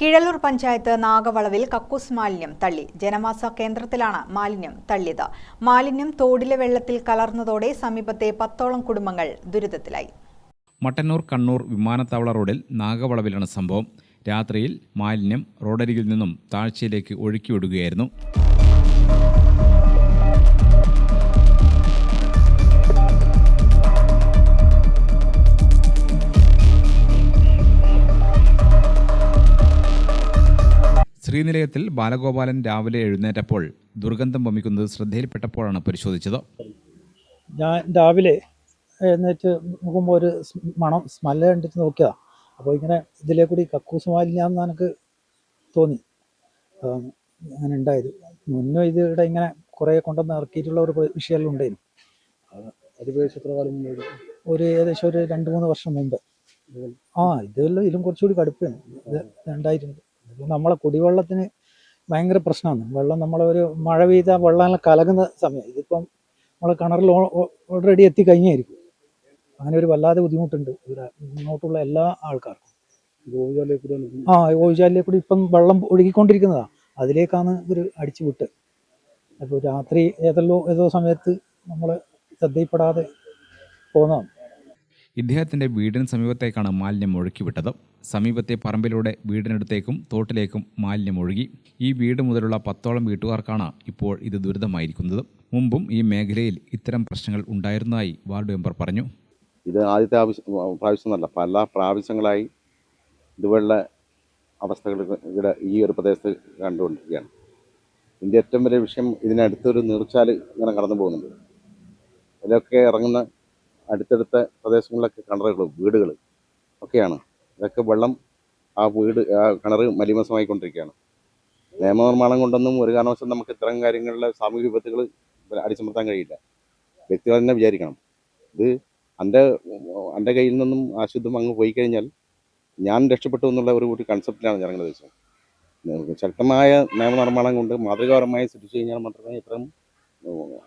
കീഴല്ലൂർ പഞ്ചായത്ത് നാഗവളവിൽ കക്കൂസ് മാലിന്യം തള്ളി. ജനവാസ കേന്ദ്രത്തിലാണ് മാലിന്യം തള്ളിയത്. മാലിന്യം തോടിലെ വെള്ളത്തിൽ കലർന്നതോടെ സമീപത്തെ 10ഓളം കുടുംബങ്ങൾ ദുരിതത്തിലായി. മട്ടന്നൂർ കണ്ണൂർ വിമാനത്താവള റോഡിൽ നാഗവളവിലാണ് സംഭവം. രാത്രിയിൽ മാലിന്യം റോഡരികിൽ നിന്നും താഴ്ചയിലേക്ക് ഒഴുക്കിവിടുകയായിരുന്നു. ശ്രീനിലയത്തിൽ ബാലഗോപാലൻ രാവിലെ എഴുന്നേറ്റപ്പോൾ ദുർഗന്ധം വമിക്കുന്നത് ശ്രദ്ധയിൽപ്പെട്ടപ്പോഴാണ് പരിശോധിച്ചത്. ഞാൻ രാവിലെ എഴുന്നേറ്റ് നോക്കുമ്പോൾ ഒരു സ്മെല്ല് കണ്ടിട്ട് നോക്കിയതാ. അപ്പോൾ ഇങ്ങനെ ഇതിലേ കൂടി കക്കൂസ് മാലിന്യാന്ന് എനിക്ക് തോന്നി. അങ്ങനെ ഉണ്ടായത്. മുന്നേ ഇത് ഇവിടെ ഇങ്ങനെ കുറേ കൊണ്ടുവന്ന് ഇറക്കിയിട്ടുള്ള ഒരു വിഷയമെല്ലാം ഉണ്ടായിരുന്നു. ഒരു ഏകദേശം ഒരു 2-3 വർഷം മുമ്പ്. ഇതിലും കുറച്ചുകൂടി കടുപ്പാണ് ഇത് ഉണ്ടായിട്ടുണ്ട്. നമ്മളെ കുടിവെള്ളത്തിന് ഭയങ്കര പ്രശ്നമാണ്. വെള്ളം നമ്മളൊരു മഴ പെയ്താൽ വെള്ളം കലങ്ങുന്ന സമയം. ഇതിപ്പം നമ്മളെ കിണറിൽ ഓൾറെഡി എത്തിക്കഴിഞ്ഞായിരിക്കും. അങ്ങനെ ഒരു വല്ലാതെ ബുദ്ധിമുട്ടുണ്ട് മുന്നോട്ടുള്ള എല്ലാ ആൾക്കാർക്കും. ഓവുചാലിലെ കൂടി ഇപ്പം വെള്ളം ഒഴുകിക്കൊണ്ടിരിക്കുന്നതാണ്. അതിലേക്കാണ് ഇവർ അടിച്ചു വിട്ട്. അപ്പോൾ രാത്രി ഏതോ സമയത്ത് നമ്മൾ ശ്രദ്ധയിൽപ്പെടാതെ പോകുന്നതാണ്. ഇദ്ദേഹത്തിന്റെ വീടിന് സമീപത്തേക്കാണ് മാലിന്യം ഒഴുക്കിവിട്ടത്. സമീപത്തെ പറമ്പിലൂടെ വീടിനടുത്തേക്കും തോട്ടിലേക്കും മാലിന്യം ഒഴുകി. ഈ വീട് മുതലുള്ള 10ഓളം വീട്ടുകാർക്കാണ് ഇപ്പോൾ ഇത് ദുരിതമായിരിക്കുന്നത്. മുമ്പും ഈ മേഖലയിൽ ഇത്തരം പ്രശ്നങ്ങൾ ഉണ്ടായിരുന്നതായി വാർഡ് മെമ്പർ പറഞ്ഞു. ഇത് ആദ്യത്തെ പ്രാവശ്യമല്ല, പല പ്രാവശ്യങ്ങളായി ഇതുപോലുള്ള അവസ്ഥകൾ ഇവിടെ ഈ ഒരു പ്രദേശത്ത് കണ്ടുകൊണ്ടിരിക്കുകയാണ്. ഇതിൻ്റെ ഏറ്റവും വലിയ വിഷയം, ഇതിനടുത്തൊരു നീർച്ചാൽ ഇങ്ങനെ കടന്നു പോകുന്നുണ്ട്. ഇതിലൊക്കെ ഇറങ്ങുന്ന അടുത്തടുത്ത പ്രദേശങ്ങളിലൊക്കെ കിണറുകളും വീടുകൾ ഒക്കെയാണ്. ഇതൊക്കെ വെള്ളം ആ കിണർ മലിനമായിക്കൊണ്ടിരിക്കുകയാണ്. നിയമനിർമ്മാണം കൊണ്ടൊന്നും ഒരു കാരണവശാലും നമുക്ക് ഇത്തരം കാര്യങ്ങളിലെ സാമൂഹിക വിപത്തുകൾ അടിച്ചമർത്താൻ കഴിയില്ല. വ്യക്തികൾ തന്നെ വിചാരിക്കണം. ഇത് എൻ്റെ കയ്യിൽ നിന്നും അശുദ്ധം അങ്ങ് പോയി കഴിഞ്ഞാൽ ഞാൻ രക്ഷപ്പെട്ടു എന്നുള്ള ഒരു കൺസെപ്റ്റിലാണ് ഞങ്ങളുടെ ദിവസം. ശക്തമായ നിയമനിർമ്മാണം കൊണ്ട് മാതൃകാപരമായി സൃഷ്ടിച്ചു കഴിഞ്ഞാൽ മാത്രമേ ഇത്തരം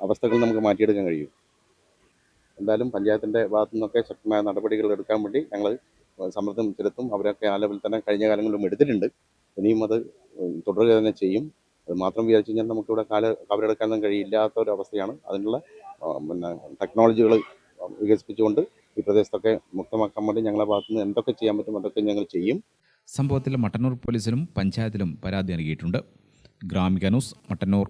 അവസ്ഥകൾ നമുക്ക് മാറ്റിയെടുക്കാൻ കഴിയൂ. എന്തായാലും പഞ്ചായത്തിൻ്റെ ഭാഗത്തു നിന്നൊക്കെ ശക്തമായ നടപടികൾ എടുക്കാൻ വേണ്ടി ഞങ്ങൾ സമ്മർദ്ദം ചെലുത്തും. അവരൊക്കെ ആ ലെവലിൽ തന്നെ കഴിഞ്ഞ കാലങ്ങളിലും എടുത്തിട്ടുണ്ട്. ഇനിയും അത് തുടരുക തന്നെ ചെയ്യും. അത് മാത്രം വിചാരിച്ചു കഴിഞ്ഞാൽ നമുക്കിവിടെ കവറെടുക്കാനൊന്നും കഴിയില്ലാത്ത ഒരു അവസ്ഥയാണ്. അതിനുള്ള ടെക്നോളജികൾ വികസിപ്പിച്ചുകൊണ്ട് ഈ പ്രദേശത്തൊക്കെ മുക്തമാക്കാൻ വേണ്ടി ഞങ്ങളുടെ ഭാഗത്തുനിന്ന് എന്തൊക്കെ ചെയ്യാൻ പറ്റും അതൊക്കെ ഞങ്ങൾ ചെയ്യും. സംഭവത്തിൽ മട്ടന്നൂർ പോലീസിലും പഞ്ചായത്തിലും പരാതി നൽകിയിട്ടുണ്ട്. ഗ്രാമിക ന്യൂസ്, മട്ടന്നൂർ.